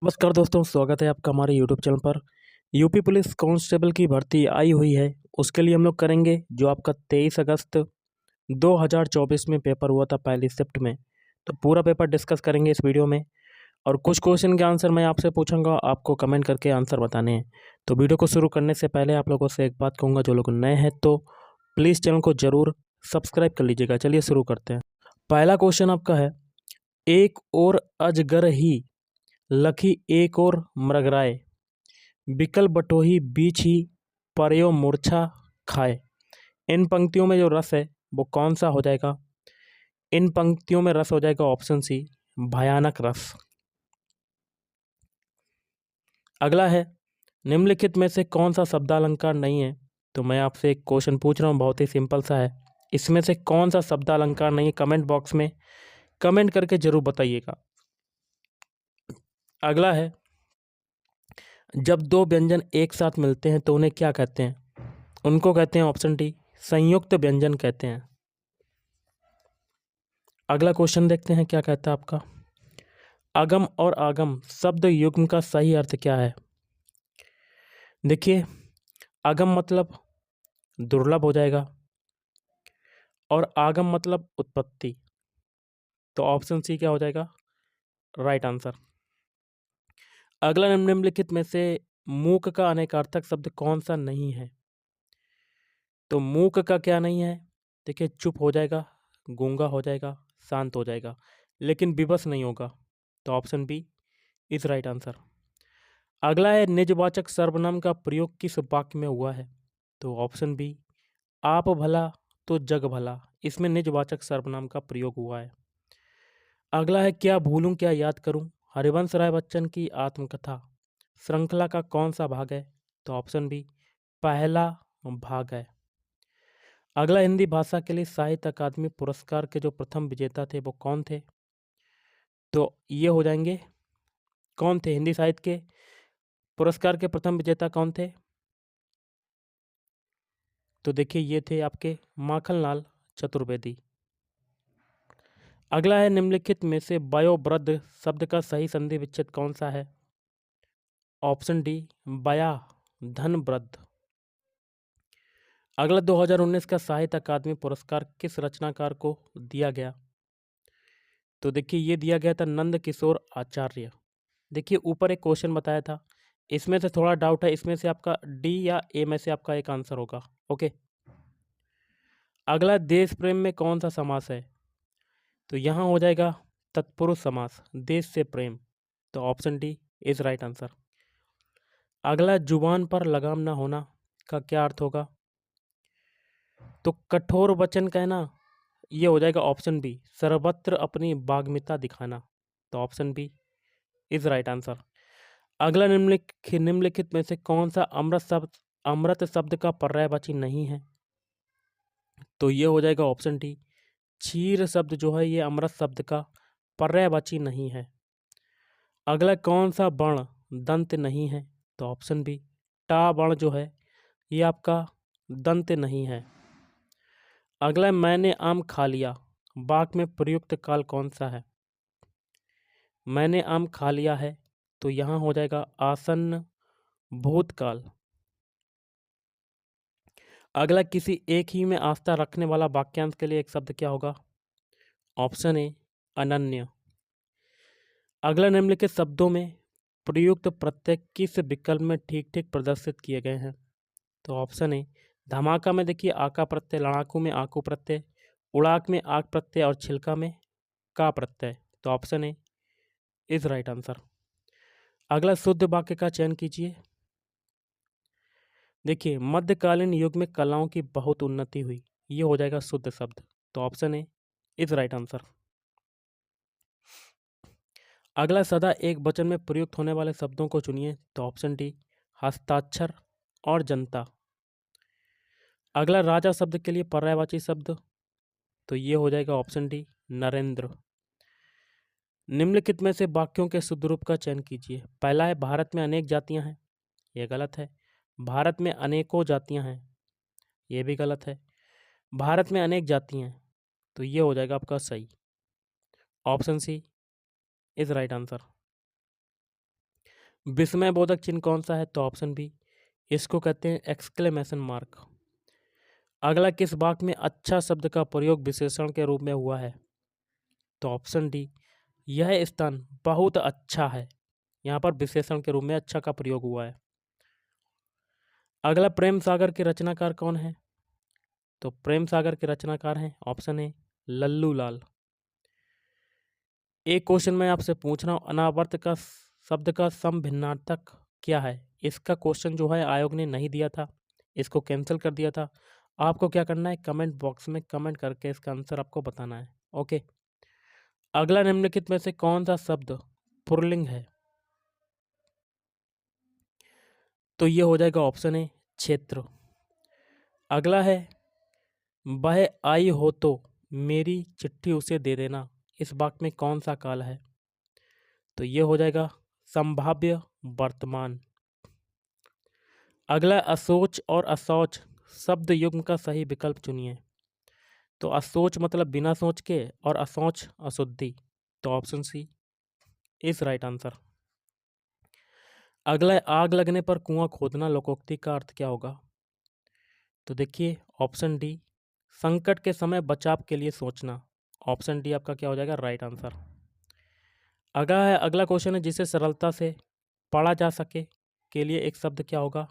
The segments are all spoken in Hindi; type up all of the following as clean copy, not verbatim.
नमस्कार दोस्तों, स्वागत है आपका हमारे यूट्यूब चैनल पर। यूपी पुलिस कांस्टेबल की भर्ती आई हुई है। उसके लिए हम लोग करेंगे जो आपका 23 अगस्त 2024 में पेपर हुआ था पहली शिफ्ट में। तो पूरा पेपर डिस्कस करेंगे इस वीडियो में और कुछ क्वेश्चन के आंसर मैं आपसे पूछूंगा, आपको कमेंट करके आंसर बताने हैं। तो वीडियो को शुरू करने से पहले आप लोगों से एक बात कहूँगा, जो लोग नए हैं तो प्लीज़ चैनल को ज़रूर सब्सक्राइब कर लीजिएगा। चलिए शुरू करते हैं। पहला क्वेश्चन आपका है, एक और अजगर ही लखी एक और मृगराय, बिकल बटोही बीच ही परयो मूर्छा खाए। इन पंक्तियों में जो रस है वो कौन सा हो जाएगा? इन पंक्तियों में रस हो जाएगा ऑप्शन सी, भयानक रस। अगला है, निम्नलिखित में से कौन सा शब्दालंकार नहीं है? तो मैं आपसे एक क्वेश्चन पूछ रहा हूँ, बहुत ही सिंपल सा है। इसमें से कौन सा शब्दालंकार नहीं है? कमेंट बॉक्स में कमेंट करके जरूर बताइएगा। अगला है, जब दो व्यंजन एक साथ मिलते हैं तो उन्हें क्या कहते हैं? उनको कहते हैं ऑप्शन डी, संयुक्त व्यंजन कहते हैं। अगला क्वेश्चन देखते हैं क्या कहता है आपका। अगम और आगम शब्द युग्म का सही अर्थ क्या है? देखिए, अगम मतलब दुर्लभ हो जाएगा और आगम मतलब उत्पत्ति। तो ऑप्शन सी क्या हो जाएगा? Right answer. अगला, निम्नलिखित में से मूक का अनेकार्थक शब्द कौन सा नहीं है? तो मूक का क्या नहीं है? देखिए, चुप हो जाएगा, गूंगा हो जाएगा, शांत हो जाएगा, लेकिन विवश नहीं होगा। तो option B is right answer. अगला है, निजवाचक सर्वनाम का प्रयोग किस वाक्य में हुआ है? तो ऑप्शन बी, आप भला तो जग भला, इसमें निजवाचक सर्वनाम का प्रयोग हुआ है। अगला है, क्या भूलूं क्या याद करूं, हरिवंश राय बच्चन की आत्मकथा श्रृंखला का कौन सा भाग है? तो ऑप्शन बी, पहला भाग है। अगला, हिंदी भाषा के लिए साहित्य अकादमी पुरस्कार के जो प्रथम विजेता थे वो कौन थे? तो ये हो जाएंगे, कौन थे हिंदी साहित्य के पुरस्कार के प्रथम विजेता कौन थे? तो देखिए, ये थे आपके माखनलाल चतुर्वेदी। अगला है, निम्नलिखित में से वयोवृद्ध शब्द का सही संधि विच्छेद कौन सा है? ऑप्शन डी, बया धन वृद्ध। अगला, 2019 का साहित्य अकादमी पुरस्कार किस रचनाकार को दिया गया? तो देखिए, ये दिया गया था नंद किशोर आचार्य। देखिए, ऊपर एक क्वेश्चन बताया था, इसमें से थोड़ा डाउट है, इसमें से आपका डी या ए में से आपका एक आंसर होगा। ओके। अगला, देश प्रेम में कौन सा समास है? तो यहाँ हो जाएगा तत्पुरुष समास, देश से प्रेम। तो option D is right answer. अगला, जुबान पर लगाम ना होना का क्या अर्थ होगा? तो कठोर वचन कहना, ये हो जाएगा ऑप्शन बी, सर्वत्र अपनी बाग्मिता दिखाना। तो option B is right answer. अगला, निम्नलिखित में से कौन सा अमृत शब्द का पर्यायवाची नहीं है? तो ये हो जाएगा ऑप्शन डी, क्षीर शब्द जो है ये अमृत शब्द का पर्यायवाची नहीं है। अगला, कौन सा वर्ण दंत नहीं है? तो ऑप्शन बी, टा वर्ण जो है ये आपका दंत नहीं है। अगला, मैंने आम खा लिया वाक्य में प्रयुक्त काल कौन सा है? मैंने आम खा लिया है, तो यहाँ हो जाएगा आसन्न भूतकाल। अगला, किसी एक ही में आस्था रखने वाला वाक्यांश के लिए एक शब्द क्या होगा? ऑप्शन ए, अनन्य। अगला, निम्नलिखित शब्दों में प्रयुक्त प्रत्यय किस विकल्प में ठीक ठीक प्रदर्शित किए गए हैं? तो ऑप्शन ए, धमाका में देखिए आका प्रत्यय, लड़ाकू में आकू प्रत्यय, उड़ाक में आक प्रत्यय और छिलका में का प्रत्यय। तो option A is right answer. अगला, शुद्ध वाक्य का चयन कीजिए। देखिए, मध्यकालीन युग में कलाओं की बहुत उन्नति हुई, ये हो जाएगा शुद्ध शब्द। तो option A is right answer. अगला, सदा एक वचन में प्रयुक्त होने वाले शब्दों को चुनिए। तो ऑप्शन डी, हस्ताक्षर और जनता। अगला, राजा शब्द के लिए पर्यायवाची शब्द, तो ये हो जाएगा ऑप्शन डी, नरेंद्र। निम्नलिखित में से वाक्यों के शुद्ध रूप का चयन कीजिए। पहला है, भारत में अनेक जातियां हैं, ये गलत है। भारत में अनेकों जातियां हैं, ये भी गलत है। भारत में अनेक जातियां हैं, तो ये हो जाएगा आपका सही, option C is right answer. विस्मयबोधक चिन्ह कौन सा है? तो ऑप्शन बी, इसको कहते हैं एक्सक्लेमेशन मार्क। अगला, किस वाक्य में अच्छा शब्द का प्रयोग विशेषण के रूप में हुआ है? तो ऑप्शन डी, यह स्थान बहुत अच्छा है। यहाँ पर विशेषण के रूप में अच्छा का प्रयोग हुआ है। अगला, प्रेम सागर के रचनाकार कौन है? तो प्रेम सागर के रचनाकार हैं ऑप्शन ए, लल्लू लाल। एक क्वेश्चन मैं आपसे पूछ रहा हूँ, अनावर्त का शब्द का समभिन्नार्थक क्या है? इसका क्वेश्चन जो है आयोग ने नहीं दिया था, इसको कैंसिल कर दिया था। आपको क्या करना है, कमेंट बॉक्स में कमेंट करके इसका आंसर आपको बताना है। ओके। अगला, निम्नलिखित में से कौन सा शब्द पुल्लिंग है? तो ये हो जाएगा ऑप्शन ए, क्षेत्र। अगला है, वह आई हो तो मेरी चिट्ठी उसे दे देना। इस वाक्य में कौन सा काल है? तो ये हो जाएगा संभाव्य वर्तमान। अगला, असोच और असौच शब्द युग्म का सही विकल्प चुनिए। तो असोच मतलब बिना सोच के और असौच अशुद्धि। तो option C is right answer. अगला, आग लगने पर कुआं खोदना लोकोक्ति का अर्थ क्या होगा? तो देखिए ऑप्शन डी, संकट के समय बचाव के लिए सोचना। ऑप्शन डी आपका क्या हो जाएगा, राइट आंसर। अगला क्वेश्चन है, जिसे सरलता से पढ़ा जा सके के लिए एक शब्द क्या होगा?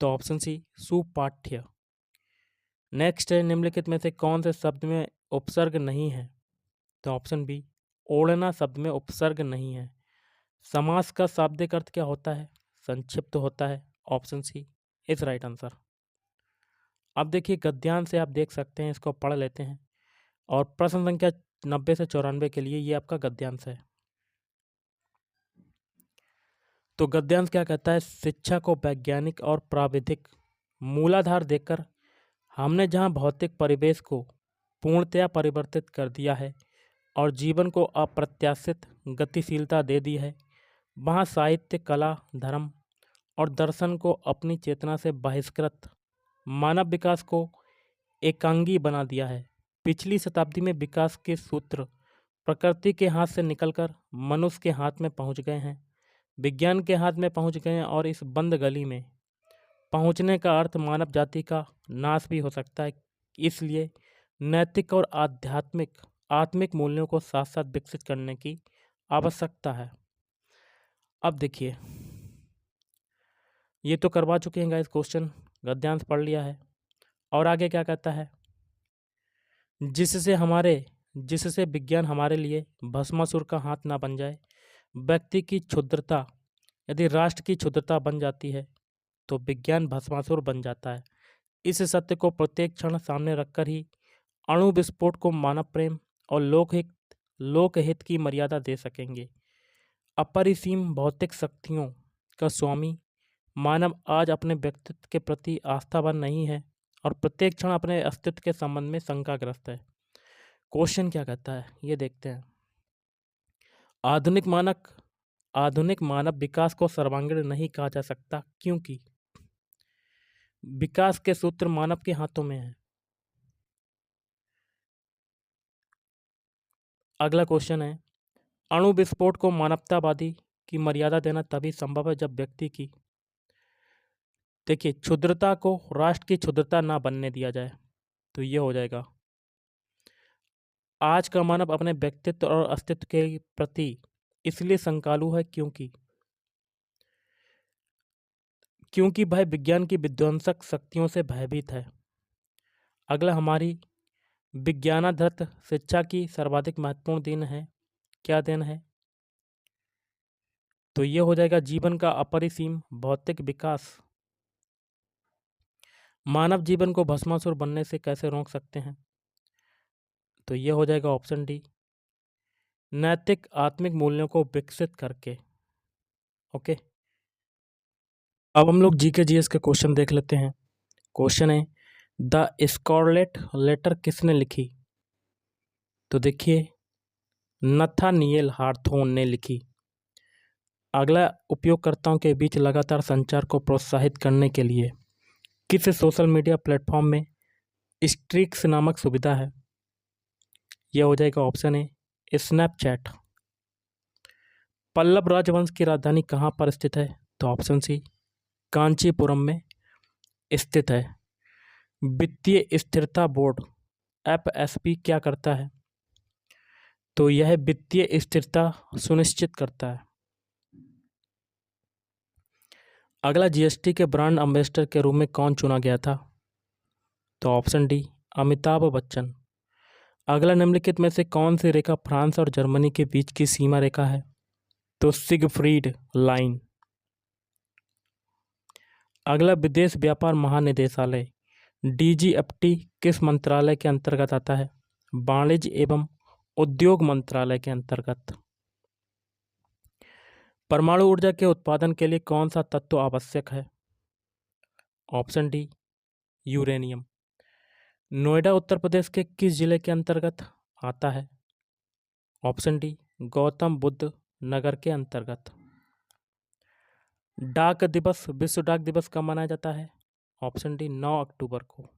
तो ऑप्शन सी, सुपाठ्य। नेक्स्ट है, निम्नलिखित में से कौन से शब्द में उपसर्ग नहीं है? तो ऑप्शन बी, ओढ़ना शब्द में उपसर्ग नहीं है। समास का शाब्दिक अर्थ क्या होता है? संक्षिप्त होता है। Option C is right answer. अब देखिए गद्यांश से आप देख सकते हैं, इसको पढ़ लेते हैं। और प्रश्न संख्या 90 से 94 के लिए ये आपका गद्यांश है। तो गद्यांश क्या कहता है, शिक्षा को वैज्ञानिक और प्राविधिक मूलाधार देकर हमने जहाँ भौतिक परिवेश को पूर्णतया परिवर्तित कर दिया है और जीवन को अप्रत्याशित गतिशीलता दे दी है, वहाँ साहित्य, कला, धर्म और दर्शन को अपनी चेतना से बहिष्कृत मानव विकास को एकांगी बना दिया है। पिछली शताब्दी में विकास के सूत्र प्रकृति के हाथ से निकलकर मनुष्य के हाथ में पहुंच गए हैं, विज्ञान के हाथ में पहुंच गए हैं, और इस बंद गली में पहुंचने का अर्थ मानव जाति का नाश भी हो सकता है। इसलिए नैतिक और आत्मिक मूल्यों को साथ साथ विकसित करने की आवश्यकता है। अब देखिए, ये तो करवा चुके हैं गाइस, क्वेश्चन गद्यांश पढ़ लिया है। और आगे क्या कहता है, जिससे विज्ञान हमारे लिए भस्मासुर का हाथ ना बन जाए। व्यक्ति की क्षुद्रता यदि राष्ट्र की क्षुद्रता बन जाती है तो विज्ञान भस्मासुर बन जाता है। इस सत्य को प्रत्येक क्षण सामने रखकर ही अणु विस्फोट को मानव प्रेम और लोकहित की मर्यादा दे सकेंगे। अपरिसीम भौतिक शक्तियों का स्वामी मानव आज अपने व्यक्तित्व के प्रति आस्थावान नहीं है और प्रत्येक क्षण अपने अस्तित्व के संबंध में शंकाग्रस्त है। क्वेश्चन क्या कहता है ये देखते हैं। आधुनिक मानव विकास को सर्वांगीण नहीं कहा जा सकता, क्योंकि विकास के सूत्र मानव के हाथों में है। अगला क्वेश्चन है, अणु विस्फोट को मानवतावादी की मर्यादा देना तभी संभव है जब व्यक्ति की देखिए क्षुद्रता को राष्ट्र की क्षुद्रता ना बनने दिया जाए। तो ये हो जाएगा, आज का मानव अपने व्यक्तित्व और अस्तित्व के प्रति इसलिए शंकालु है क्योंकि वह विज्ञान की विध्वंसक शक्तियों से भयभीत है। अगला, हमारी विज्ञानाधृत शिक्षा की सर्वाधिक महत्वपूर्ण देन है, क्या देन है? तो ये हो जाएगा जीवन का अपरिसीम भौतिक विकास। मानव जीवन को भस्मासुर बनने से कैसे रोक सकते हैं? तो ये हो जाएगा ऑप्शन डी, नैतिक आत्मिक मूल्यों को विकसित करके। ओके, अब हम लोग जीके जीएस के क्वेश्चन देख लेते हैं। क्वेश्चन है, द स्कारलेट लेटर किसने लिखी? तो देखिए नथानिएल हार्थोन ने लिखी। अगला, उपयोगकर्ताओं के बीच लगातार संचार को प्रोत्साहित करने के लिए किस सोशल मीडिया प्लेटफॉर्म में स्ट्रीक्स नामक सुविधा है? यह हो जाएगा ऑप्शन ए, स्नैपचैट। पल्लव राजवंश की राजधानी कहाँ पर स्थित है? तो ऑप्शन सी, कांचीपुरम में स्थित है। वित्तीय स्थिरता बोर्ड एफएसबी क्या करता है? तो यह वित्तीय स्थिरता सुनिश्चित करता है। अगला, जीएसटी के ब्रांड एम्बेसडर के रूप में कौन चुना गया था? तो ऑप्शन डी, अमिताभ बच्चन। अगला, निम्नलिखित में से कौन सी रेखा फ्रांस और जर्मनी के बीच की सीमा रेखा है? तो सिगफ्रीड लाइन। अगला, विदेश व्यापार महानिदेशालय डीजीएफटी किस मंत्रालय के अंतर्गत आता है? वाणिज्य एवं उद्योग मंत्रालय के अंतर्गत। परमाणु ऊर्जा के उत्पादन के लिए कौन सा तत्व आवश्यक है? Option D, uranium. Noida Uttar Pradesh के किस जिले के अंतर्गत आता है? ऑप्शन डी, गौतम बुद्ध नगर के अंतर्गत। डाक दिवस, विश्व डाक दिवस कब मनाया जाता है? ऑप्शन डी, 9 अक्टूबर को।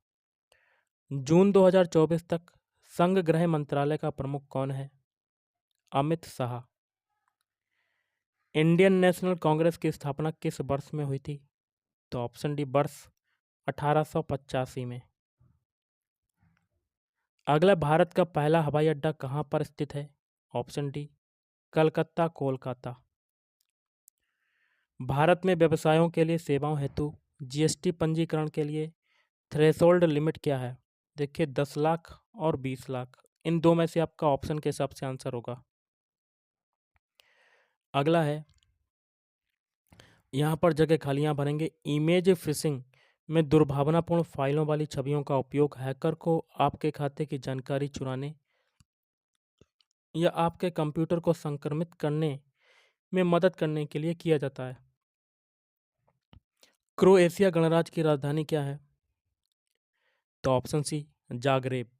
जून 2024 तक संघ गृह मंत्रालय का प्रमुख कौन है? अमित शाह। इंडियन नेशनल कांग्रेस की स्थापना किस वर्ष में हुई थी? तो ऑप्शन डी, वर्ष 1885 में। अगला, भारत का पहला हवाई अड्डा कहाँ पर स्थित है? Option D, Calcutta Kolkata. भारत में व्यवसायों के लिए सेवाओं हेतु जीएसटी पंजीकरण के लिए थ्रेशोल्ड लिमिट क्या है? देखिए, 10 लाख और 20 लाख, इन दो में से आपका ऑप्शन के हिसाब से आंसर होगा। अगला है, यहाँ पर जगह खालियाँ भरेंगे। इमेज फिशिंग में दुर्भावनापूर्ण फाइलों वाली छवियों का उपयोग हैकर को आपके खाते की जानकारी चुराने या आपके कंप्यूटर को संक्रमित करने में मदद करने के लिए किया जाता है। क्रोएशिया गणराज्य की राजधानी क्या है? तो ऑप्शन सी, जागरेब।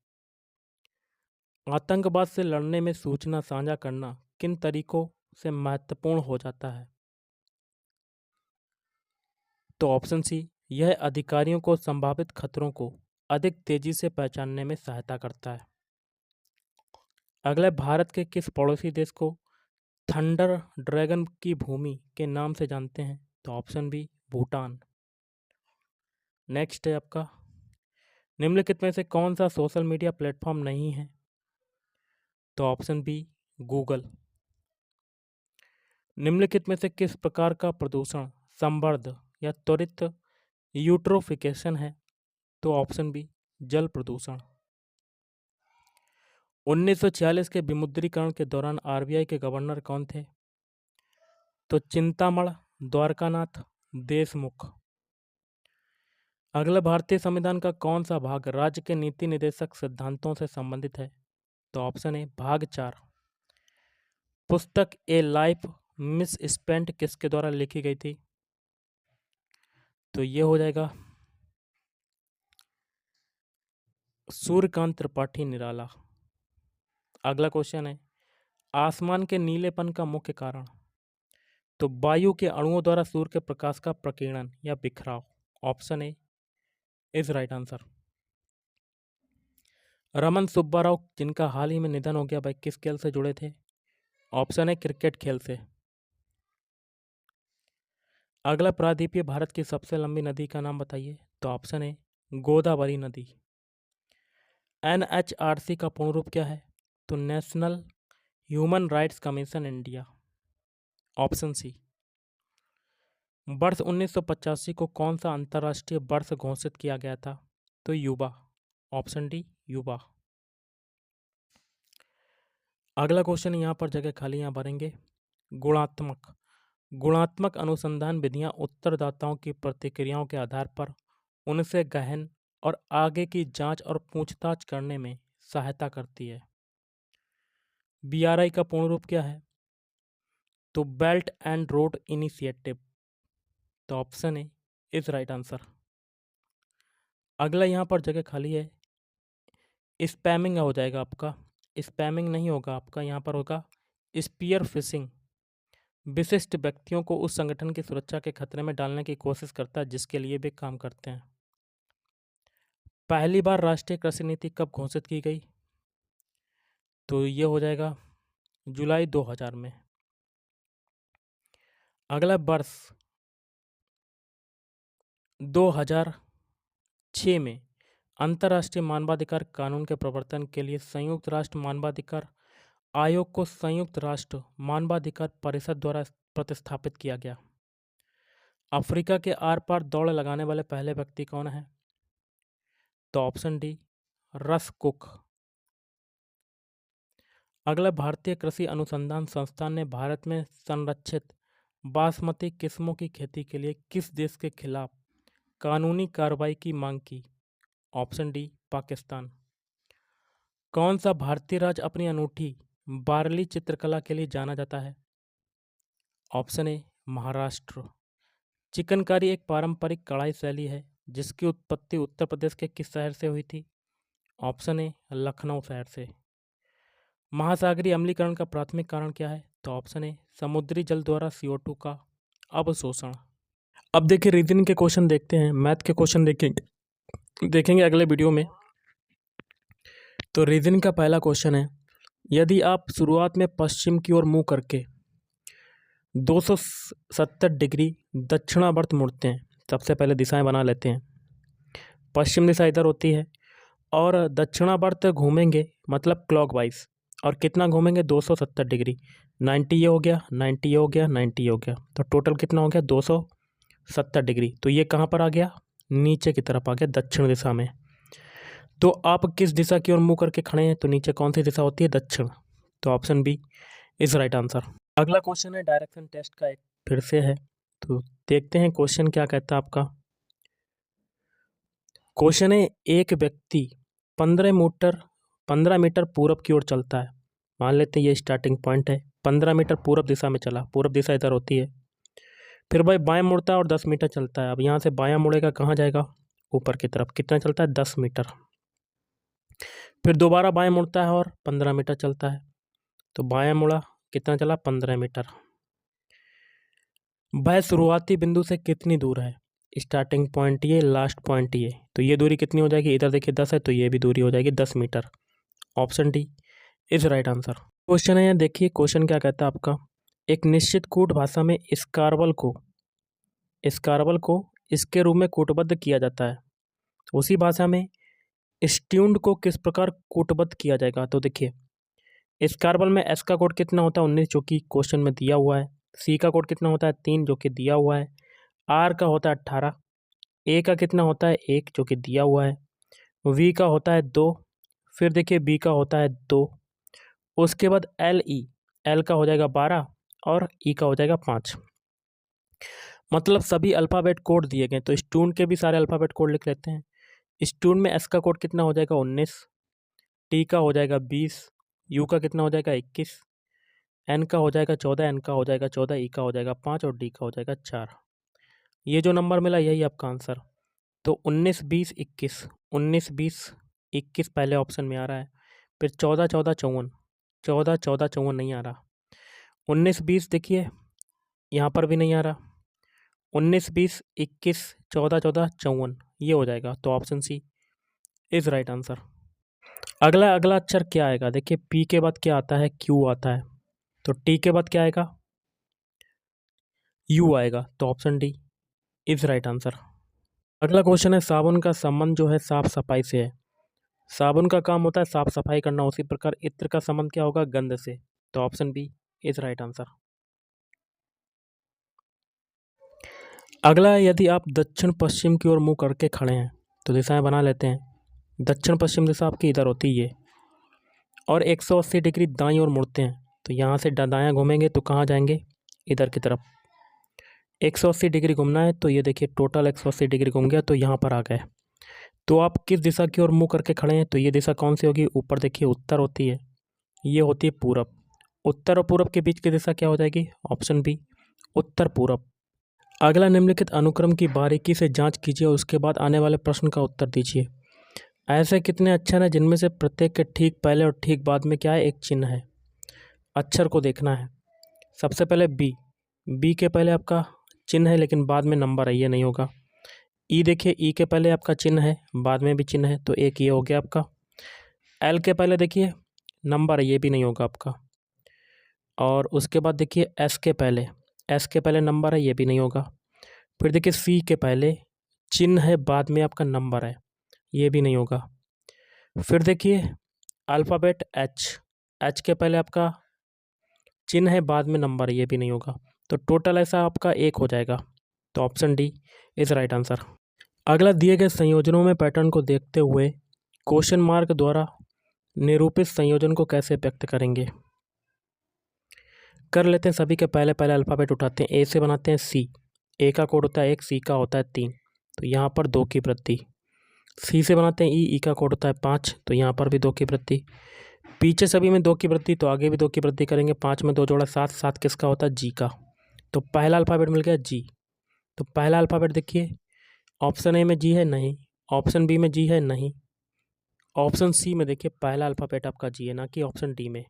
आतंकवाद से लड़ने में सूचना साझा करना किन तरीकों से महत्वपूर्ण हो जाता है? तो ऑप्शन सी, यह अधिकारियों को संभावित खतरों को अधिक तेजी से पहचानने में सहायता करता है। अगला, भारत के किस पड़ोसी देश को थंडर ड्रैगन की भूमि के नाम से जानते हैं? तो ऑप्शन बी, भूटान। नेक्स्ट है आपका, निम्नलिखित में से कौन सा सोशल मीडिया प्लेटफॉर्म नहीं है? तो ऑप्शन बी, गूगल। निम्नलिखित में से किस प्रकार का प्रदूषण संवर्ध या त्वरित यूट्रोफिकेशन है? तो ऑप्शन बी, जल प्रदूषण। 1946 के विमुद्रीकरण के दौरान आरबीआई के गवर्नर कौन थे? तो चिंतामण द्वारकानाथ देशमुख। अगला, भारतीय संविधान का कौन सा भाग राज्य के नीति निर्देशक सिद्धांतों से संबंधित है? तो ऑप्शन ए, भाग 4। पुस्तक ए लाइफ मिस स्पेंट किसके द्वारा लिखी गई थी? तो ये हो जाएगा सूर्यकांत त्रिपाठी निराला। अगला क्वेश्चन है, आसमान के नीलेपन का मुख्य कारण? तो वायु के अणुओं द्वारा सूर्य के प्रकाश का प्रकीर्णन या बिखराव। Option A is right answer. Raman Subba Rao, जिनका हाल ही में निधन हो गया, भाई किस खेल से जुड़े थे? ऑप्शन है क्रिकेट खेल से। अगला, प्रायद्वीपीय भारत की सबसे लंबी नदी का नाम बताइए। तो ऑप्शन है गोदावरी नदी। एनएचआरसी का पूर्ण रूप क्या है? तो National Human Rights Commission India. Option C. वर्ष 1985 को कौन सा अंतर्राष्ट्रीय वर्ष घोषित किया गया था? तो युवा। ऑप्शन डी, युवा। अगला क्वेश्चन, यहाँ पर जगह खाली यहाँ भरेंगे। गुणात्मक गुणात्मक अनुसंधान विधियां उत्तरदाताओं की प्रतिक्रियाओं के आधार पर उनसे गहन और आगे की जांच और पूछताछ करने में सहायता करती है। बीआरआई का पूर्ण रूप क्या है? तो बेल्ट एंड रोड इनिशिएटिव। तो option A is right answer. अगला, यहाँ पर जगह खाली है। स्पैमिंग हो जाएगा आपका, स्पैमिंग नहीं होगा आपका, यहाँ पर होगा स्पीयर फिशिंग। विशिष्ट व्यक्तियों को उस संगठन की सुरक्षा के खतरे में डालने की कोशिश करता है जिसके लिए वे काम करते हैं। पहली बार राष्ट्रीय कृषि नीति कब घोषित की गई? तो ये हो जाएगा जुलाई 2000 में। अगला वर्ष 2006 में अंतर्राष्ट्रीय मानवाधिकार कानून के प्रवर्तन के लिए संयुक्त राष्ट्र मानवाधिकार आयोग को संयुक्त राष्ट्र मानवाधिकार परिषद द्वारा प्रतिस्थापित किया गया। अफ्रीका के आर पार दौड़ लगाने वाले पहले व्यक्ति कौन है? तो ऑप्शन डी, रस कुक। अगला, भारतीय कृषि अनुसंधान संस्थान ने भारत में संरक्षित बासमती किस्मों की खेती के लिए किस देश के खिलाफ कानूनी कार्रवाई की मांग की? Option D, Pakistan. कौन सा भारतीय राज्य अपनी अनूठी बारली चित्रकला के लिए जाना जाता है? Option A, Maharashtra. चिकनकारी एक पारंपरिक कढ़ाई शैली है जिसकी उत्पत्ति उत्तर प्रदेश के किस शहर से हुई थी? ऑप्शन ए, लखनऊ शहर से। महासागरीय अम्लीकरण का प्राथमिक कारण क्या है? तो ऑप्शन ए, समुद्री जल द्वारा CO2 का अवशोषण। अब देखिए रीजनिंग के क्वेश्चन देखते हैं, मैथ के क्वेश्चन देखेंगे अगले वीडियो में। तो रीजनिंग का पहला क्वेश्चन है, यदि आप शुरुआत में पश्चिम की ओर मुंह करके 270 डिग्री दक्षिणावर्त मुड़ते हैं, सबसे पहले दिशाएं बना लेते हैं। पश्चिम दिशा इधर होती है और दक्षिणावर्त घूमेंगे मतलब क्लॉकवाइज, और कितना घूमेंगे? 270 डिग्री। 90 ये हो गया, 90 ये हो गया, 90 ये हो गया, तो टोटल कितना हो गया? 270 डिग्री। तो ये कहाँ पर आ गया? नीचे की तरफ आ गया, दक्षिण दिशा में। तो आप किस दिशा की ओर मुंह करके खड़े हैं? तो नीचे कौन सी दिशा होती है? दक्षिण। तो option B is right answer. अगला क्वेश्चन है डायरेक्शन टेस्ट का, एक फिर से है, तो देखते हैं क्वेश्चन क्या कहता है आपका। क्वेश्चन है, एक व्यक्ति 15 मीटर पूरब की ओर चलता है। मान लेते हैं ये स्टार्टिंग पॉइंट है, 15 मीटर पूरब दिशा में चला, पूरब दिशा इधर होती है। फिर भाई बाएं मुड़ता है और 10 मीटर चलता है। अब यहाँ से बायां मुड़ेगा, कहाँ जाएगा? ऊपर की तरफ। कितना चलता है? 10 मीटर। फिर दोबारा बाएं मुड़ता है और 15 मीटर चलता है। तो बायां मुड़ा, कितना चला? 15 मीटर। वह शुरुआती बिंदु से कितनी दूर है? स्टार्टिंग पॉइंट ये, लास्ट पॉइंट ये, तो ये दूरी कितनी हो जाएगी? इधर देखिए 10 है, तो ये भी दूरी हो जाएगी 10 metre. Option D is right answer. Question है, देखिए क्वेश्चन क्या कहता है आपका। एक निश्चित कूट भाषा में स्कारवल को इसके रूप में कूटबद्ध किया जाता है। उसी भाषा में स्ट्यून्ड को किस प्रकार कूटबद्ध किया जाएगा? तो देखिए स्कारवल में एस का कोड कितना होता है? 19, जो कि क्वेश्चन में दिया हुआ है। सी का कोड कितना होता है? 3, जो कि दिया हुआ है। आर का होता है 18। ए का कितना होता है? 1, जो कि दिया हुआ है। वी का होता है 2। फिर देखिए बी का होता है 2। उसके बाद एल का हो जाएगा 12 और ई का हो जाएगा 5। मतलब सभी अल्फ़ाबेट कोड दिए गए, तो स्टूडेंट के भी सारे अल्फ़ाबेट कोड लिख लेते हैं। स्टूडेंट में एस का कोड कितना हो जाएगा? 19। टी का हो जाएगा 20। यू का कितना हो जाएगा? 21। एन का हो जाएगा 14, एन का हो जाएगा 14, ई का हो जाएगा 5 और डी का हो जाएगा 4। ये जो नंबर मिला यही आपका आंसर। तो 19, 20, 21, 19, 20, 21 पहले ऑप्शन में आ रहा है। फिर 14, 14, 54, 14, 14, 54 नहीं आ रहा। 19, 20 देखिए यहाँ पर भी नहीं आ रहा। 19, 20, 21, 14, 14, 54 ये हो जाएगा। तो option C is right answer. अगला अक्षर क्या आएगा? देखिए पी के बाद क्या आता है? क्यू आता है। तो टी के बाद क्या आएगा? यू आएगा। तो option D is right answer. अगला क्वेश्चन है, साबुन का संबंध जो है साफ सफाई से है। साबुन का काम होता है साफ सफाई करना, उसी प्रकार इत्र का संबंध क्या होगा? गंध से। तो option B is right answer. अगला, यदि आप दक्षिण पश्चिम की ओर मुंह करके खड़े हैं, तो दिशाएं बना लेते हैं। दक्षिण पश्चिम दिशा आपकी इधर होती है और 180 डिग्री दाईं ओर मुड़ते हैं, तो यहाँ से दायां घूमेंगे तो कहाँ जाएंगे? इधर की तरफ। 180 डिग्री घूमना है, तो ये देखिए टोटल 180 डिग्री घूम गया, तो यहाँ पर आ गए। तो आप किस दिशा की ओर मुंह करके खड़े हैं? तो ये दिशा कौन सी होगी? ऊपर देखिए उत्तर होती है, ये होती है पूरब। उत्तर और पूरब के बीच की दिशा क्या हो जाएगी? ऑप्शन बी उत्तर पूरब। अगला, निम्नलिखित अनुक्रम की बारीकी से जांच कीजिए और उसके बाद आने वाले प्रश्न का उत्तर दीजिए। ऐसे कितने अक्षर हैं जिनमें से प्रत्येक के ठीक पहले और ठीक बाद में क्या है? एक चिन्ह है। अक्षर को देखना है। सबसे पहले बी के पहले आपका चिन्ह है लेकिन बाद में नंबर है, ये नहीं होगा। ई देखिए, ई के पहले आपका चिन्ह है, बाद में भी चिन्ह है, तो एक ये हो गया आपका। एल के पहले देखिए नंबर है, ये भी नहीं होगा आपका। और उसके बाद देखिए एस के पहले, एस के पहले नंबर है, ये भी नहीं होगा। फिर देखिए सी के पहले चिन्ह है, बाद में आपका नंबर है, ये भी नहीं होगा। फिर देखिए अल्फ़ाबेट एच के पहले आपका चिन्ह है, बाद में नंबर है, ये भी नहीं होगा। तो टोटल ऐसा आपका 1 हो जाएगा। तो option D is right answer. अगला, दिए गए संयोजनों में पैटर्न को देखते हुए क्वेश्चन मार्क द्वारा निरूपित संयोजन को कैसे व्यक्त करेंगे। कर लेते हैं। सभी के पहले पहले अल्फ़ाबेट उठाते हैं। ए से बनाते हैं सी, ए का कोड होता है 1, सी का होता है 3, तो यहाँ पर 2 की वृद्धि। सी से बनाते हैं ई का कोड होता है 5, तो यहाँ पर भी 2 की वृद्धि। पीछे सभी में 2 की वृद्धि, तो आगे भी 2 की वृद्धि करेंगे। 5 में 2 जोड़ा 7, 7 किसका होता है जी का, तो पहला अल्फ़ाबेट मिल गया जी। तो पहला अल्फ़ाबेट देखिए, ऑप्शन ए में जी है नहीं, ऑप्शन बी में जी है नहीं, ऑप्शन सी में देखिए पहला अल्फ़ाबेट आपका जी है, ना कि ऑप्शन डी में।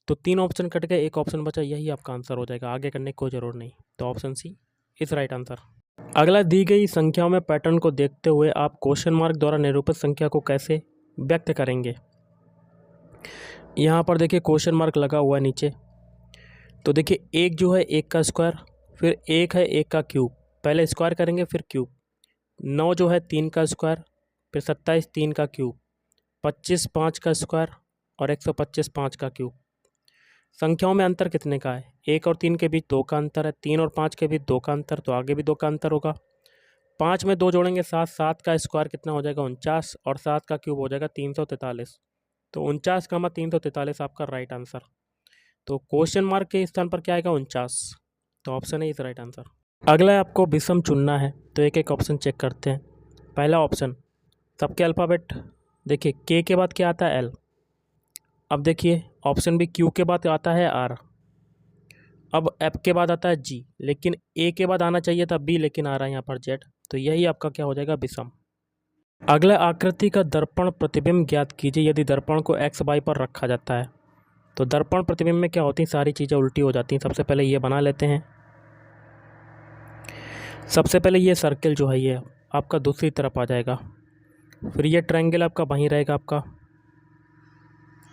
तो 3 ऑप्शन कट गए, 1 ऑप्शन बचा, यही आपका आंसर हो जाएगा, आगे करने की कोई ज़रूरत नहीं। तो option C is right answer. अगला, दी गई संख्याओं में पैटर्न को देखते हुए आप क्वेश्चन मार्क द्वारा निरूपित संख्या को कैसे व्यक्त करेंगे। यहाँ पर देखिए क्वेश्चन मार्क लगा हुआ है नीचे। तो देखिए एक जो है 1 का स्क्वायर, फिर एक है 1 का क्यूब, पहले स्क्वायर करेंगे फिर क्यूब। 9 जो है 3 का स्क्वायर, फिर 27 3 का क्यूब, 25 5 का स्क्वायर और 125 5 का क्यूब। संख्याओं में अंतर कितने का है? 1 और 3 के बीच 2 का अंतर है, 3 और 5 के बीच 2 का अंतर, तो आगे भी 2 का अंतर होगा। 5 में 2 जोड़ेंगे 7, 7 का स्क्वायर कितना हो जाएगा 49, और 7 का क्यूब हो जाएगा 343। तो 49 का 343 आपका राइट आंसर। तो क्वेश्चन मार्क के स्थान पर क्या आएगा 49, तो ऑप्शन है इस राइट आंसर। अगला है आपको विषम चुनना है, तो एक एक ऑप्शन चेक करते हैं। पहला ऑप्शन, सबके अल्फ़ाबेट देखिए, के के बाद क्या आता है एल। अब देखिए ऑप्शन बी, क्यू के बाद आता है आर। अब एफ के बाद आता है जी, लेकिन ए के बाद आना चाहिए था बी, लेकिन आ रहा है यहाँ पर जेड, तो यही आपका क्या हो जाएगा विषम। अगला, आकृति का दर्पण प्रतिबिंब ज्ञात कीजिए यदि दर्पण को एक्स वाई पर रखा जाता है। तो दर्पण प्रतिबिंब में क्या होती हैं, सारी चीज़ें उल्टी हो जाती हैं। सबसे पहले ये बना लेते हैं। सबसे पहले ये सर्कल जो है ये आपका दूसरी तरफ आ जाएगा, फिर ये ट्रायंगल आपका वहीं रहेगा आपका,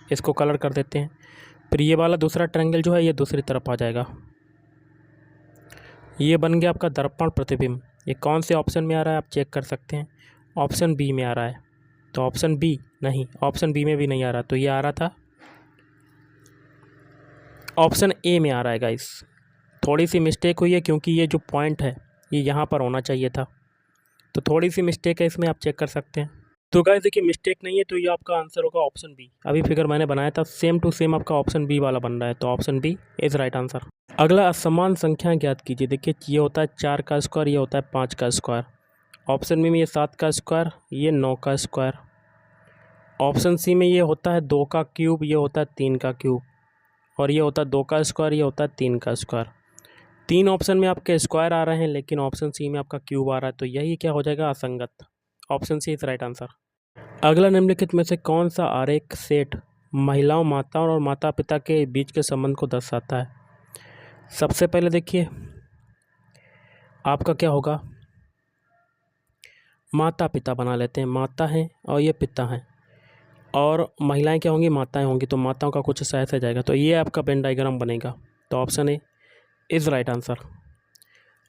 इसको कलर कर देते हैं। फिर ये वाला दूसरा ट्रायंगल जो है ये दूसरी तरफ आ जाएगा। ये बन गया आपका दर्पण प्रतिबिंब। ये कौन से ऑप्शन में आ रहा है आप चेक कर सकते हैं, ऑप्शन बी में आ रहा है। तो ऑप्शन बी नहीं, ऑप्शन बी में भी नहीं आ रहा, तो ये आ रहा था ऑप्शन ए में आ रहा है गाइस। थोड़ी सी मिस्टेक हुई है, क्योंकि ये जो पॉइंट है ये यहाँ पर होना चाहिए था, तो थोड़ी सी मिस्टेक है इसमें, आप चेक कर सकते हैं। तो गाइस देखिए मिस्टेक नहीं है, तो ये आपका आंसर होगा ऑप्शन बी। अभी फिगर मैंने बनाया था सेम टू सेम आपका ऑप्शन बी वाला बन रहा है, तो option B is right answer. अगला, असमान संख्याएं ज्ञात कीजिए। देखिए ये होता है 4 का स्क्वायर, ये होता है 5 का स्क्वायर। ऑप्शन बी में ये 7 का स्क्वायर, ये 9 का स्क्वायर। ऑप्शन सी में ये होता है 2 का क्यूब, ये होता है 3 का क्यूब, और ये होता है 2 का स्क्वायर, ये होता है 3 का स्क्वायर। 3 ऑप्शन में आपके स्क्वायर आ रहे हैं, लेकिन ऑप्शन सी में आपका क्यूब आ रहा है, तो यही क्या हो जाएगा असंगत। Option C is right answer. अगला, निम्नलिखित में से कौन सा आरेख सेट महिलाओं, माताओं और माता पिता के बीच के संबंध को दर्शाता है। सबसे पहले देखिए आपका क्या होगा, माता पिता बना लेते हैं। माता हैं और ये पिता हैं, और महिलाएं क्या होंगी, माताएं होंगी, तो माताओं का कुछ ऐसा जाएगा, तो ये आपका वेन डायग्राम बनेगा। तो option A is right answer.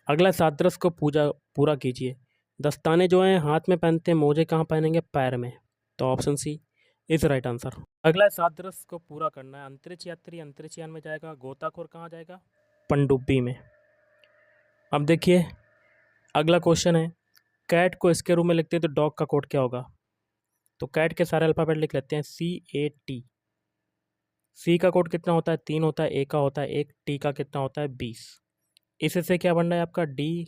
अगला, सादृश्य को पूरा कीजिए। दस्ताने जो हैं हाथ में पहनते हैं, मोजे कहाँ पहनेंगे, पैर में, तो option C is right answer. अगला, सादृश्य को पूरा करना है। अंतरिक्ष यात्री अंतरिक्ष यान में जाएगा, गोताखोर कहाँ जाएगा, पनडुब्बी में। अब देखिए अगला क्वेश्चन है, कैट को इसके रूप में लिखते हैं तो डॉग का कोड क्या होगा। तो कैट के सारे अल्फ़ाबेट लिख लेते हैं, CAT। सी का कोड कितना होता है, 3 होता है, ए का होता है 1, टी का कितना होता है 20। इससे क्या बन रहा है आपका, डी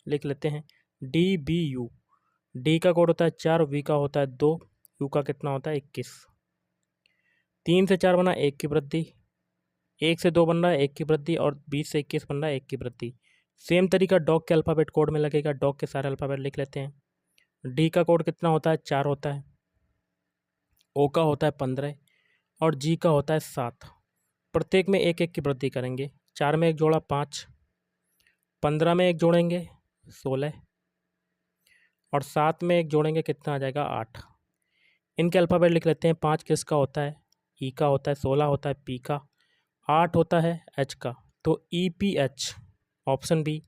लिख लेते हैं, DBU। डी का कोड होता है 4, वी का होता है 2, यू का कितना होता है 21। 3 से 4 बना 1 की वृद्धि, 1 से 2 बन रहा है 1 की वृद्धि, और 20 से 21 बन रहा है 1 की वृद्धि। सेम तरीका डॉग के अल्फ़ाबेट कोड में लगेगा। डॉग के सारे अल्फ़ाबेट लिख लेते हैं। डी का कोड कितना होता है 4 होता है, ओ का होता है 15, और जी का होता है 7। प्रत्येक में 1 1 की वृद्धि करेंगे। 4 में 1 जोड़ा 5, 15 में 1 जोड़ेंगे 16, और 7 में 1 जोड़ेंगे कितना आ जाएगा 8। इनके अल्फ़ाबेट लिख लेते हैं। 5 किसका होता है, ई का होता है, 16 होता है पी का, 8 होता है एच का, तो EPH, option B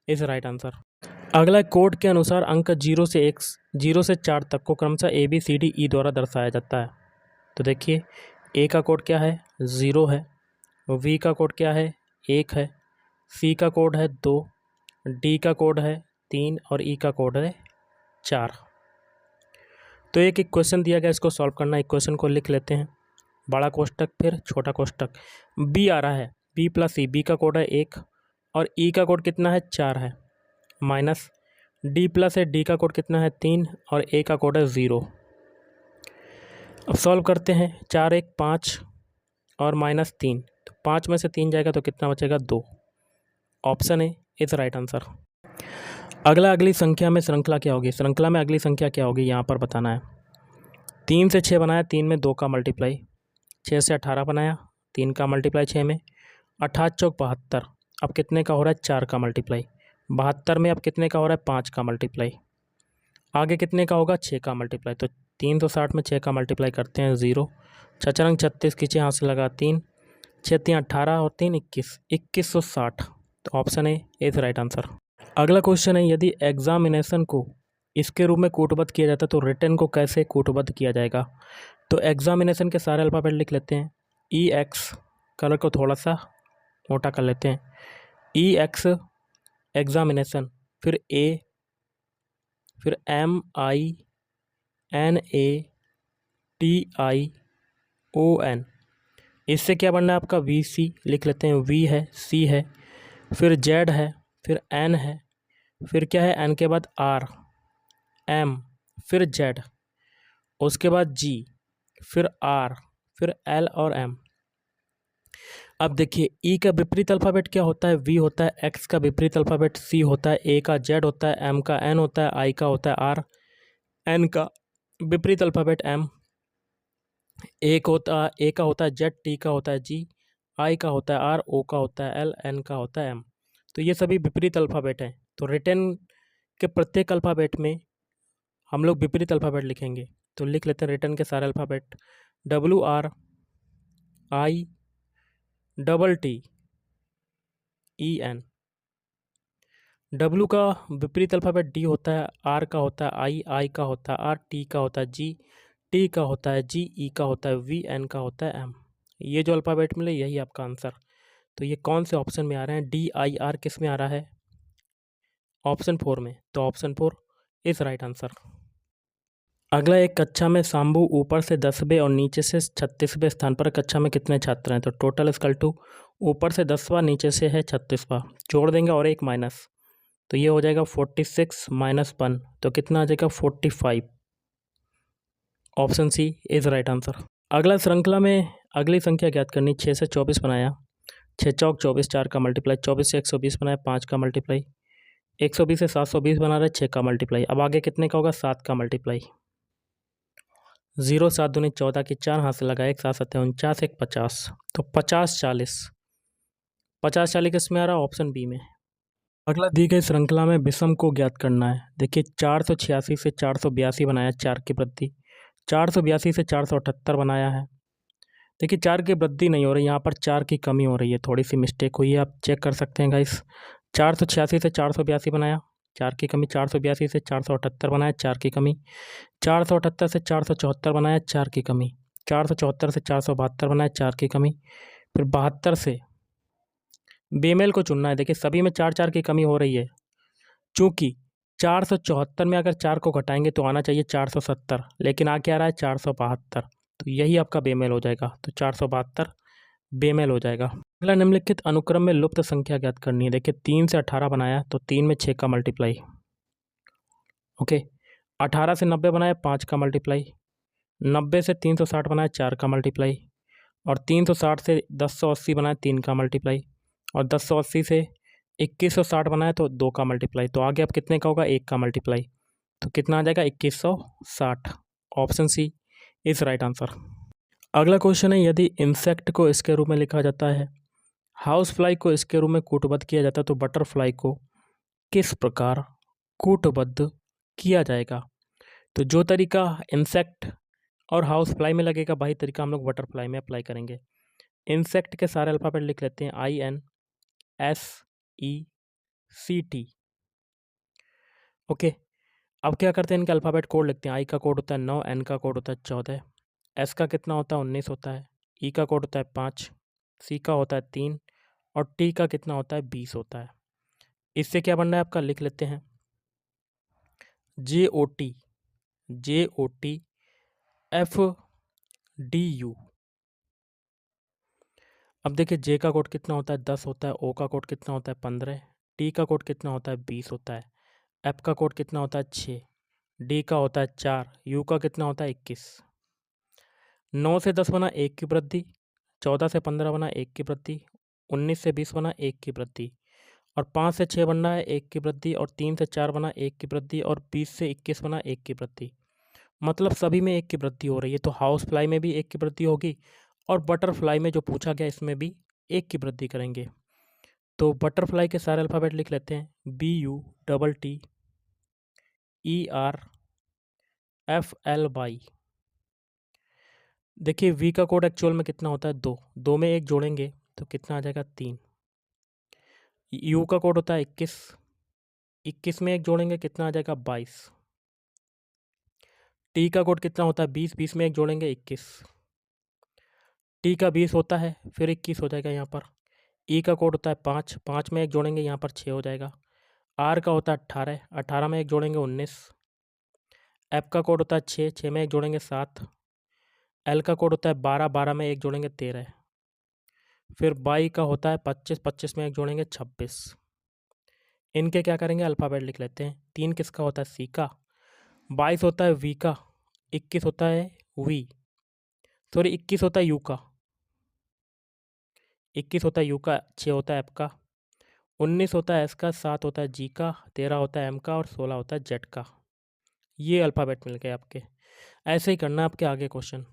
is right answer. अगला कोड के अनुसार अंक 0 से 4 तक को क्रमशः ABCDE द्वारा दर्शाया जाता है। तो देखिए, ए का कोड क्या है, 0 है। वी का कोड क्या है, 1 है। सी का कोड है 2, डी का कोड है 3 और ई का कोड है 4। तो एक क्वेश्चन दिया गया, इसको सॉल्व करना। क्वेश्चन को लिख लेते हैं, बड़ा कोष्टक फिर छोटा कोष्टक। बी आ रहा है, बी प्लस सी, बी का कोड है 1 और ई का कोड कितना है, 4 है। माइनस डी प्लस है, डी का कोड कितना है, 3 और ए का कोड है 0। अब सॉल्व करते हैं, 4 1 5 और -3, तो 5 में से 3 जाएगा तो कितना बचेगा, 2। Option A is right answer. अगली संख्या में श्रृंखला क्या होगी, श्रृंखला में अगली संख्या क्या होगी यहाँ पर बताना है। 3 से 6 बनाया, 3 में 2 का मल्टीप्लाई। 6 से 18 बनाया, 3 का मल्टीप्लाई 6 में। 18 चौक 72, अब कितने का हो रहा है, 4 का मल्टीप्लाई। 72 में अब कितने का हो रहा है, 5 का मल्टीप्लाई। आगे कितने का होगा, 6 का मल्टीप्लाई। तो 360 में 6 का मल्टीप्लाई करते हैं, 0। 6 36 खींचे हाथ से लगा, 3 6 3 18 और 3 21, 2160। तो option A is right answer. अगला क्वेश्चन है, यदि एग्जामिनेशन को इसके रूप में कूटबद्ध किया जाता है तो रिटर्न को कैसे कूटबद्ध किया जाएगा। तो एग्जामिनेशन के सारे अल्फ़ाबेट लिख लेते हैं। EX, कलर को थोड़ा सा मोटा कर लेते हैं। EX एग्जामिनेशन, फिर A, फिर MINATION। इससे क्या बनना है आपका, VC लिख लेते हैं। V है, C है, फिर Z है, फिर N है, फिर क्या है, N के बाद R, M, फिर Z, उसके बाद G, फिर R, फिर L और M। अब देखिए, E का विपरीत अल्फ़ाबेट क्या होता है, V होता है। X का विपरीत अल्फ़ाबेट C होता है। A का Z होता है। M का N होता है। I का होता है R। N का विपरीत अल्फ़ाबेट M। A का होता है Z, T का होता है G, I का होता है R, O का होता है L, N का होता है M। तो ये सभी विपरीत अल्फ़ाबेट हैं। तो रिटर्न के प्रत्येक अल्फ़ाबेट में हम लोग विपरीत अल्फ़ाबेट लिखेंगे। तो लिख लेते हैं रिटर्न के सारे अल्फ़ाबेट। WRITTEN। W का विपरीत अल्फ़ाबेट D होता है। R का होता है I का होता है R, T का होता है G, T का होता है G, E का होता है V, N का होता है M। ये जो अल्फ़ाबेट मिले यही आपका आंसर। तो ये कौन से ऑप्शन में आ रहे हैं, DIR किस में आ रहा है, ऑप्शन 4 में। तो ऑप्शन 4 इज राइट आंसर। अगला, एक कक्षा में शाम्भू ऊपर से 10वें और नीचे से 36वें स्थान पर, कक्षा में कितने छात्र हैं। तो टोटल इक्वल टू ऊपर से 10वां, नीचे से है 36वां, जोड़ देंगे और एक माइनस, तो ये हो जाएगा 46 - 1, तो कितना आ जाएगा, 45। Option C is right answer. अगला, श्रृंखला में अगली संख्या ज्ञात करनी। 6 से 24 बनाया, 6 चौक 24, 4 का मल्टीप्लाई। 24 से 120 बनाया, 5 का मल्टीप्लाई। 120 से 720 बना रहे, 6 का मल्टीप्लाई। अब आगे कितने का होगा, 7 का मल्टीप्लाई। 0 7 दूनी 14 की 4 हाथ से लगाए, 1 7 7 49, 1 50, तो 50 40। 50 40 किस में आ रहा है, ऑप्शन बी में। अगला, दी गई श्रृंखला में विषम को ज्ञात करना है। देखिए, 486 से 482 बनाया, 4 की वृद्धि। 482 से 478 बनाया है। देखिए, 4 की वृद्धि नहीं हो रही, यहाँ पर 4 की कमी हो रही है, थोड़ी सी मिस्टेक हुई है, आप चेक कर सकते हैं गाइस। 486 से 482 बनाया, 4 की कमी। 482 से 478 बनाया, 4 की कमी। 478 से 474 बनाया, 4 की कमी। 474 से 472 बनाया, 4 की कमी। फिर 72 से बेमेल को चुनना है। देखिए, सभी में 4 4 की कमी हो रही है, चूँकि 474 में अगर 4 को घटाएंगे तो आना चाहिए 470, लेकिन आ क्या रहा है, 472। तो यही आपका बेमेल हो जाएगा, तो 472 बेमेल हो जाएगा। अगला, निम्नलिखित अनुक्रम में लुप्त संख्या ज्ञात करनी है। देखिए, 3 से 18 बनाया, तो 3 में 6 का मल्टीप्लाई। ओके, 18 से 90 बनाया, 5 का मल्टीप्लाई। 90 से 360 बनाया, 4 का मल्टीप्लाई। और 360 से 1080 बनाया, 3 का मल्टीप्लाई। और 1080 से 2160 बनाया, तो 2 का मल्टीप्लाई। तो आगे अब कितने का होगा, 1 का मल्टीप्लाई। तो कितना आ जाएगा, 2160। Option C is right answer. अगला क्वेश्चन है, यदि इंसेक्ट को इसके रूप में लिखा जाता है, हाउस फ्लाई को इसके रूप में कूटबद्ध किया जाता है, तो बटरफ्लाई को किस प्रकार कूटबद्ध किया जाएगा। तो जो तरीका इंसेक्ट और हाउस फ्लाई में लगेगा, वही तरीका हम लोग बटरफ्लाई में अप्लाई करेंगे। इंसेक्ट के सारे अल्फ़ाबेट लिख लेते हैं। IN, SECT। ओके, अब क्या करते हैं, इनके अल्फ़ाबेट कोड लिखते हैं। आई का कोड होता है 9, एन का कोड होता है 14, एस का कितना होता है 19 होता है, ई का कोड होता है 5, सी का होता है 3 और टी का कितना होता है 20 होता है। इससे क्या बन रहा है आपका, लिख लेते हैं JOT FDU। अब देखिए जे का कोड कितना होता है 10 होता है, ओ का कोड कितना होता है 15, टी का कोड कितना होता है 20 होता है, एफ का कोड कितना होता है 6, डी का होता है 4, यू का कितना होता है 21। 9 से 10 बना 1 की वृद्धि, 14 से 15 बना 1 की वृद्धि, 19 से 20 बना 1 की वृद्धि, और 5 से 6 बनना है 1 की वृद्धि, और 3 से 4 बना 1 की वृद्धि, और 20 से 21 बना 1 की वृद्धि। मतलब सभी में 1 की वृद्धि हो रही है। तो हाउस फ्लाई में भी 1 की वृद्धि होगी, और बटरफ्लाई में जो पूछा गया इसमें भी 1 की वृद्धि करेंगे। तो बटरफ्लाई के सारे अल्फ़ाबेट लिख लेते हैं, BUTTERFLY। देखिए वी का कोड एक्चुअल में कितना होता है 2, 2 में 1 जोड़ेंगे तो कितना आ जाएगा 3। यू का कोड होता है 21, 21 में 1 जोड़ेंगे कितना आ जाएगा 22। टी का कोड कितना होता है 20, 20 में 1 जोड़ेंगे 21। टी का 20 होता है, फिर 21 हो जाएगा यहाँ पर। ई का कोड होता है 5, 5 में 1 जोड़ेंगे यहाँ पर 6 हो जाएगा। आर का होता है 18, 18 में 1 जोड़ेंगे 19। एफ का कोड होता है 6, 6 में 1 जोड़ेंगे 7। एल का कोड होता है 12, 12 में 1 जोड़ेंगे 13। फिर बाई का होता है 25, 25 में 1 जोड़ेंगे 26। इनके क्या करेंगे, अल्फ़ाबेट लिख लेते हैं। 3 किसका होता है सी का, 22 होता है वी का, 21 होता है वी, सॉरी 21 होता है यू का, 21 होता है यू का, 6 होता है एफ का, 19 होता है एस का, 7 होता है जी का, 13 होता है एम का और 16 होता है जेड का। ये अल्फ़ाबेट मिल गए आपके। ऐसे ही करना है आपके आगे क्वेश्चन।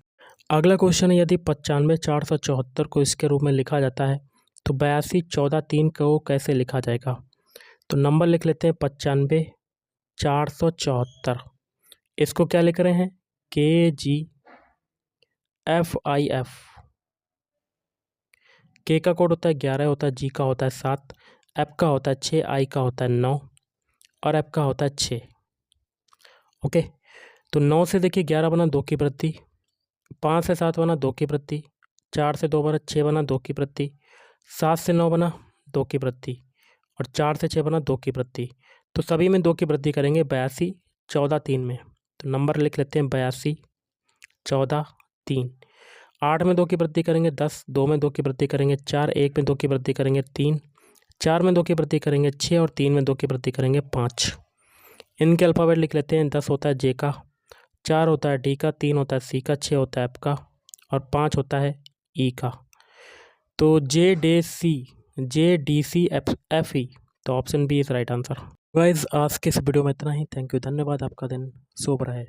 अगला क्वेश्चन है, यदि 95,474 को इसके रूप में लिखा जाता है तो 82,14,3 को कैसे लिखा जाएगा। तो नंबर लिख लेते हैं 95,474। इसको क्या लिख रहे हैं, KGFIF। के का कोड होता है 11 होता है, जी का होता है 7, एफ का होता है 6, आई का होता है 9 और एफ का होता है 6। ओके, तो 9 से देखिए 11 बना 2 की वृद्धि, 5 से 7 बना 2 की वृद्धि, 4 से 2 बना 6 बना 2 की वृद्धि, 7 से 9 बना 2 की वृद्धि और 4 से 6 बना 2 की वृद्धि। तो सभी में 2 की वृद्धि करेंगे 82,14,3 में। तो नंबर लिख लेते हैं 82,14,3। 8 में 2 की वृद्धि करेंगे 10, 2 में 2 की वृद्धि करेंगे 4, 1 में 2 की वृद्धि करेंगे 3, 4 में 2 की वृद्धि करेंगे 6 और 3 में 2 की वृद्धि करेंगे 5। इनके अल्फ़ाबेट लिख लेते हैं। 10 होता है जे का, 4 होता है डी का, 3 होता है सी का, 6 होता है एफ का और 5 होता है ई का। तो JDCFE, तो option B is right answer. Guys आज के इस वीडियो में इतना ही। थैंक यू, धन्यवाद। आपका दिन शुभ रहे।